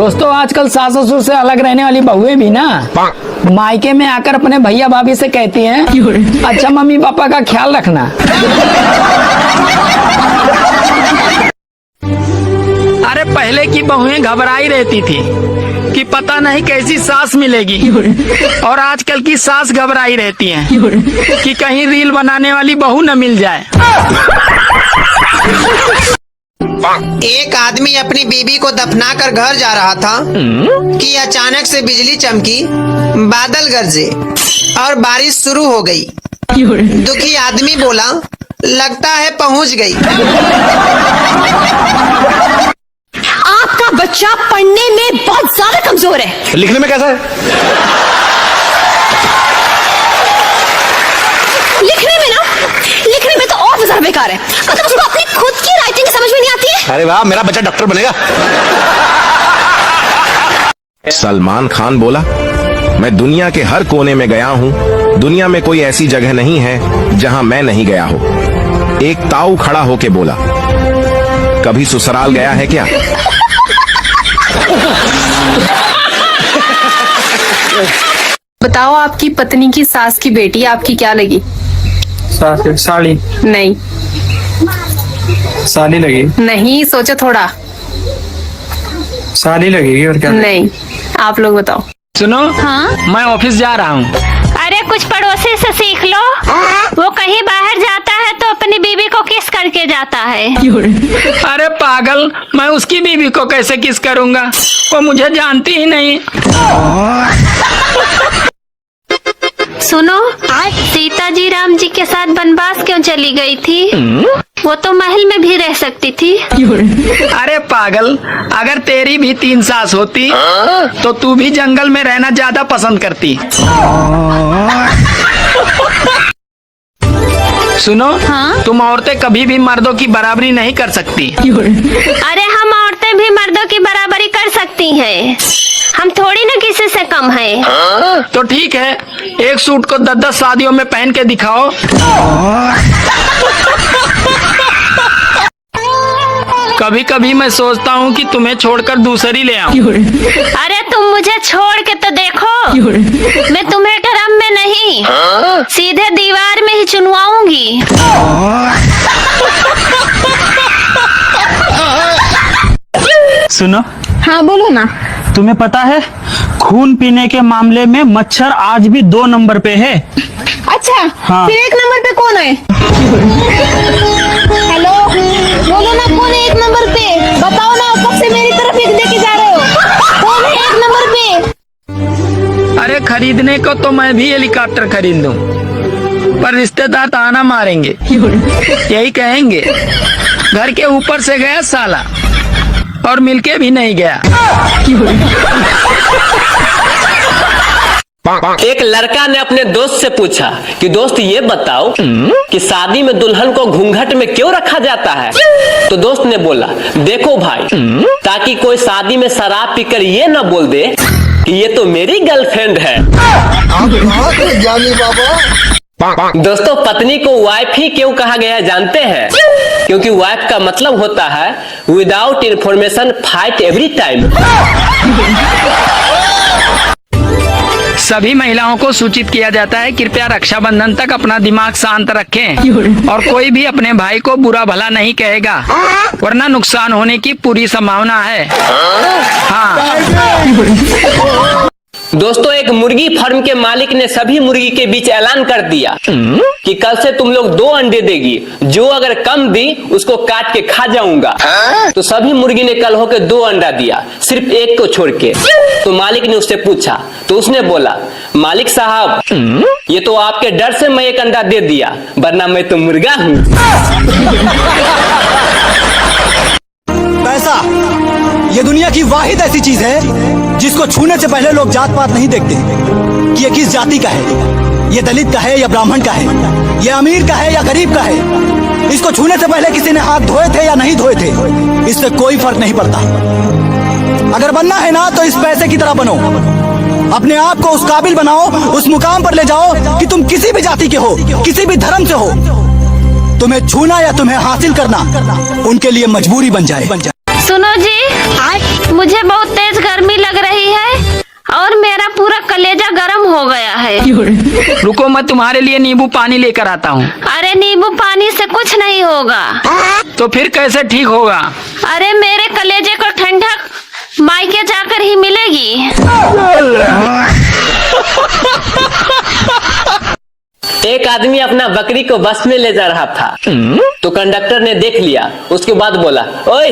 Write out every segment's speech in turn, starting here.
दोस्तों आजकल सास ससुर से अलग रहने वाली बहुएं भी ना मायके में आकर अपने भैया भाभी से कहती हैं, अच्छा मम्मी पापा का ख्याल रखना। अरे पहले की बहुएं घबराई रहती थी कि पता नहीं कैसी सास मिलेगी, और आजकल की सास घबराई रहती हैं कि कहीं रील बनाने वाली बहू न मिल जाए। एक आदमी अपनी बीबी को दफना कर घर जा रहा था कि अचानक से बिजली चमकी, बादल गरजे और बारिश शुरू हो गई। दुखी आदमी बोला, लगता है पहुंच गई। आपका बच्चा पढ़ने में बहुत ज्यादा कमजोर है। लिखने में कैसा है? लिखने में तो और ज्यादा बेकार है। मतलब उसको अपनी खुद की राइटिंग समझ में नहीं आती है। अरे वाह, मेरा बच्चा डॉक्टर बनेगा। सलमान खान बोला, मैं दुनिया के हर कोने में गया हूँ, दुनिया में कोई ऐसी जगह नहीं है जहाँ मैं नहीं गया हूँ। एक ताऊ खड़ा होके बोला, कभी ससुराल गया है क्या? बताओ, आपकी पत्नी की सास की बेटी आपकी क्या लगी? साली। नहीं साली लगी। नहीं, सोचो थोड़ा। साली लगेगी और क्या? नहीं, आप लोग बताओ। सुनो, हाँ? मैं ऑफिस जा रहा हूँ। अरे कुछ पड़ोसी से सीख लो, वो कहीं बाहर जाता है तो अपनी बीवी को किस करके जाता है। अरे पागल, मैं उसकी बीवी को कैसे किस करूँगा, वो मुझे जानती ही नहीं। सुनो, आज सीता जी राम जी के साथ वनवास क्यों चली गई थी? वो तो महल में भी रह सकती थी। अरे पागल, अगर तेरी भी 3 सास होती तो तू भी जंगल में रहना ज्यादा पसंद करती। सुनो, हाँ? तुम औरतें कभी भी मर्दों की बराबरी नहीं कर सकती। अरे हम औरतें भी मर्दों की बराबरी कर सकती हैं। हम थोड़ी ना किसी से कम हैं। तो ठीक है, एक सूट को 10-10 शादियों में पहन के दिखाओ। कभी कभी मैं सोचता हूँ कि तुम्हें छोड़कर दूसरी ले आऊं। अरे तुम मुझे छोड़ के तो देखो, मैं तुम्हें ड्रम में नहीं, सीधे दीवार में ही चुनवाऊंगी। सुनो। हाँ बोलो ना। तुम्हें पता है, खून पीने के मामले में मच्छर आज भी 2 नंबर पे है। अच्छा, हाँ। फिर 1 नंबर पे कौन है? हेलो, बोलो ना, कौन है 1 नंबर पे? बताओ ना, कब से मेरी तरफ एक देके जा रहे हो? कौन है 1 नंबर पे? अरे खरीदने को तो मैं भी हेलीकॉप्टर खरीद दूं, पर रिश्तेदार ताना मारेंगे, यही कहेंगे घर के ऊपर से गया साला, और मिलके भी नहीं गया। एक लड़का ने अपने दोस्त से पूछा कि दोस्त ये बताओ कि शादी में दुल्हन को घूंघट में क्यों रखा जाता है? तो दोस्त ने बोला, देखो भाई, ताकि कोई शादी में शराब पीकर ये न बोल दे कि ये तो मेरी गर्लफ्रेंड है। दोस्तों, पत्नी को वाइफ ही क्यों कहा गया जानते हैं? क्योंकि वाइफ का मतलब होता है without information fight every time. सभी महिलाओं को सूचित किया जाता है, कृपया रक्षाबंधन तक अपना दिमाग शांत रखें और कोई भी अपने भाई को बुरा भला नहीं कहेगा, वरना नुकसान होने की पूरी संभावना है। हाँ। दोस्तों, एक मुर्गी फार्म के मालिक ने सभी मुर्गी के बीच ऐलान कर दिया कि कल से तुम लोग 2 अंडे देगी, जो अगर कम दी उसको काट के खा जाऊंगा। तो सभी मुर्गी ने कल होकर 2 अंडा दिया, सिर्फ एक को छोड़ के। तो मालिक ने उससे पूछा, तो उसने बोला, मालिक साहब, ये तो आपके डर से मैं 1 अंडा दे दिया, वरना मैं तो मुर्गा हूँ। पैसा ये दुनिया की वाहिद ऐसी चीज है जिसको छूने से पहले लोग जात पात नहीं देखते कि ये किस जाति का है, ये दलित का है या ब्राह्मण का है, ये अमीर का है या गरीब का है। इसको छूने से पहले किसी ने हाथ धोए थे या नहीं धोए थे, इससे कोई फर्क नहीं पड़ता। अगर बनना है ना तो इस पैसे की तरह बनो, अपने आप को उस काबिल बनाओ, उस मुकाम पर ले जाओ कि तुम किसी भी जाति के हो, किसी भी धर्म से हो, तुम्हें छूना या तुम्हें हासिल करना उनके लिए मजबूरी बन जाए। सुनो जी, मुझे बहुत तेज गर्मी और मेरा पूरा कलेजा गर्म हो गया है। रुको, मैं तुम्हारे लिए नींबू पानी लेकर आता हूँ। अरे नींबू पानी से कुछ नहीं होगा। तो फिर कैसे ठीक होगा? अरे मेरे कलेजे को ठंडक मायके जाकर ही मिलेगी। एक आदमी अपना बकरी को बस में ले जा रहा था, तो कंडक्टर ने देख लिया। उसके बाद बोला, ओए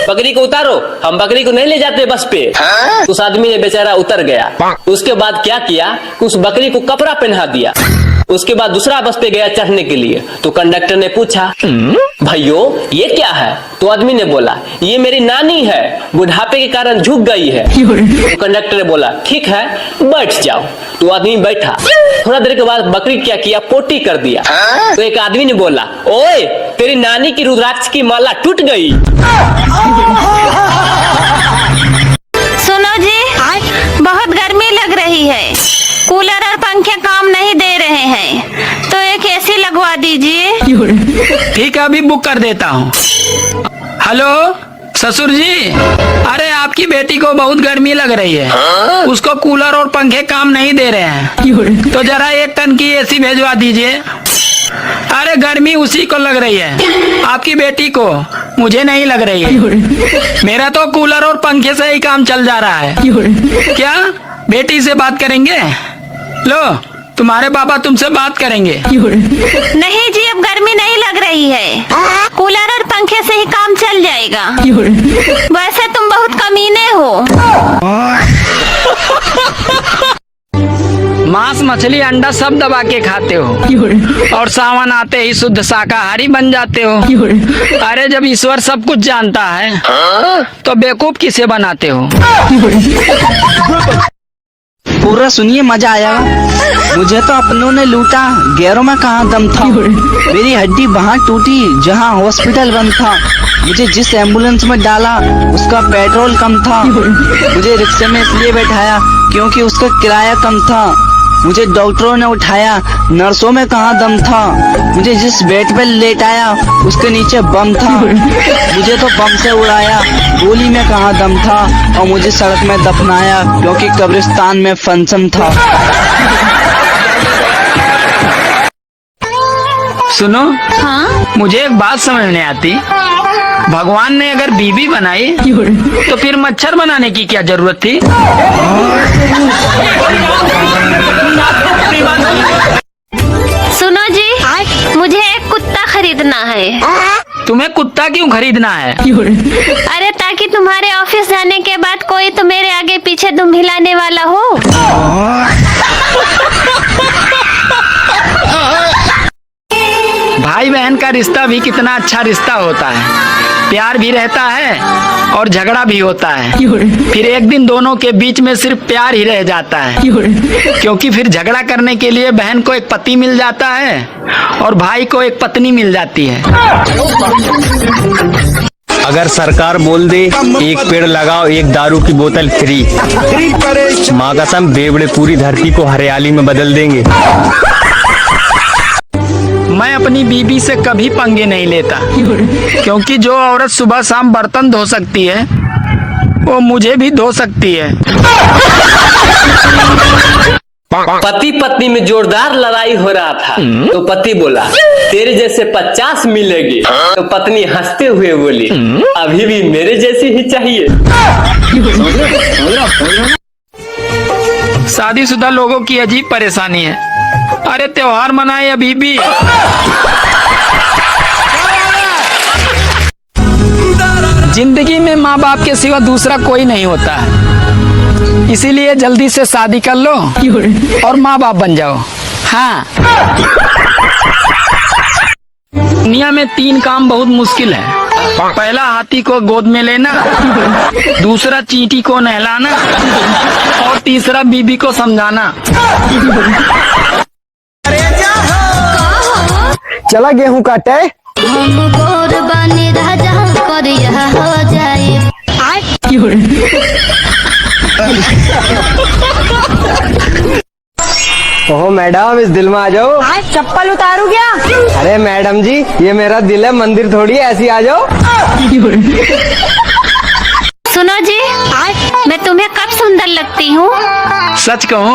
बकरी को उतारो, हम बकरी को नहीं ले जाते बस पे। उस आदमी ने बेचारा उतर गया। उसके बाद क्या किया, उस बकरी को कपड़ा पहना दिया। उसके बाद दूसरा बस पे गया चढ़ने के लिए, तो कंडक्टर ने पूछा, भाइयों ये क्या है? तो आदमी ने बोला, ये मेरी नानी है, बुढ़ापे के कारण झुक गई है। तो कंडक्टर ने बोला, ठीक है बैठ जाओ। तो आदमी बैठा। थोड़ा देर के बाद बकरी क्या किया, पोटी कर दिया। तो एक आदमी ने बोला, ओए तेरी नानी की रुद्राक्ष की माला टूट गई। सुनो जी, बहुत गर्मी लग रही है, कूलर और पंखे काम नहीं दे रहे हैं, तो एक एसी लगवा दीजिए। ठीक है, अभी बुक कर देता हूँ। हेलो ससुर जी, अरे आपकी बेटी को बहुत गर्मी लग रही है, उसको कूलर और पंखे काम नहीं दे रहे हैं, तो जरा 1 टन की एसी भेजवा दीजिए। अरे गर्मी उसी को लग रही है, आपकी बेटी को, मुझे नहीं लग रही है। मेरा तो कूलर और पंखे से ही काम चल जा रहा है। क्या बेटी से बात करेंगे? लो तुम्हारे पापा तुमसे बात करेंगे। नहीं जी, अब गर्मी नहीं लग रही है, कूलर और पंखे से ही काम चल जाएगा। वैसे तुम बहुत कमीने हो। मांस मछली अंडा सब दबा के खाते हो, और सावन आते ही शुद्ध शाकाहारी बन जाते हो। अरे जब ईश्वर सब कुछ जानता है तो बेवकूफ किसे बनाते हो? पूरा सुनिए, मजा आया। मुझे तो अपनों ने लूटा, गैरों में कहाँ दम था। मेरी हड्डी वहाँ टूटी जहाँ हॉस्पिटल बंद था। मुझे जिस एम्बुलेंस में डाला उसका पेट्रोल कम था। मुझे रिक्शे में इसलिए बैठाया क्योंकि उसका किराया कम था। मुझे डॉक्टरों ने उठाया, नर्सों में कहाँ दम था। मुझे जिस बेड पे लेटाया उसके नीचे बम था। मुझे तो बम से उड़ाया, गोली में कहाँ दम था। और मुझे सड़क में दफनाया क्योंकि कब्रिस्तान में फंक्शन था। सुनो, हाँ? मुझे एक बात समझ नहीं आती। भगवान ने अगर बीबी बनाई तो फिर मच्छर बनाने की क्या जरूरत थी? सुनो जी, मुझे एक कुत्ता खरीदना है। तुम्हें कुत्ता क्यों खरीदना है? अरे ताकि तुम्हारे ऑफिस जाने के बाद कोई तो मेरे आगे पीछे दुम हिलाने वाला हो। भाई बहन का रिश्ता भी कितना अच्छा रिश्ता होता है, प्यार भी रहता है और झगड़ा भी होता है। फिर एक दिन दोनों के बीच में सिर्फ प्यार ही रह जाता है, क्योंकि फिर झगड़ा करने के लिए बहन को एक पति मिल जाता है और भाई को एक पत्नी मिल जाती है। अगर सरकार बोल दे एक पेड़ लगाओ एक दारू की बोतल फ्री, माँ कसम बेवड़े पूरी धरती को हरियाली में बदल देंगे। मैं अपनी बीबी से कभी पंगे नहीं लेता, क्योंकि जो औरत सुबह शाम बर्तन धो सकती है वो मुझे भी धो सकती है। पति पत्नी में जोरदार लड़ाई हो रहा था, तो पति बोला तेरे जैसे 50 मिलेंगे। तो पत्नी हंसते हुए बोली, अभी भी मेरे जैसी ही चाहिए। शादीशुदा लोगों की अजीब परेशानी है। अरे त्योहार मनाए अभी भी। जिंदगी में माँ बाप के सिवा दूसरा कोई नहीं होता है, इसीलिए जल्दी से शादी कर लो और माँ बाप बन जाओ। हाँ, दुनिया में 3 काम बहुत मुश्किल है। पहला हाथी को गोद में लेना, दूसरा चींटी को नहलाना और तीसरा बीबी को समझाना। चला गेहूं काटे। हम कुर्बानी राजा कर यह हो जाए। ओहो मैडम, इस दिल में आ जाओ। चप्पल उतारू क्या? अरे मैडम जी, ये मेरा दिल है, मंदिर थोड़ी है, ऐसी आ जाओ। सुनो जी, मैं तुम्हें कब सुंदर लगती हूँ? सच कहूँ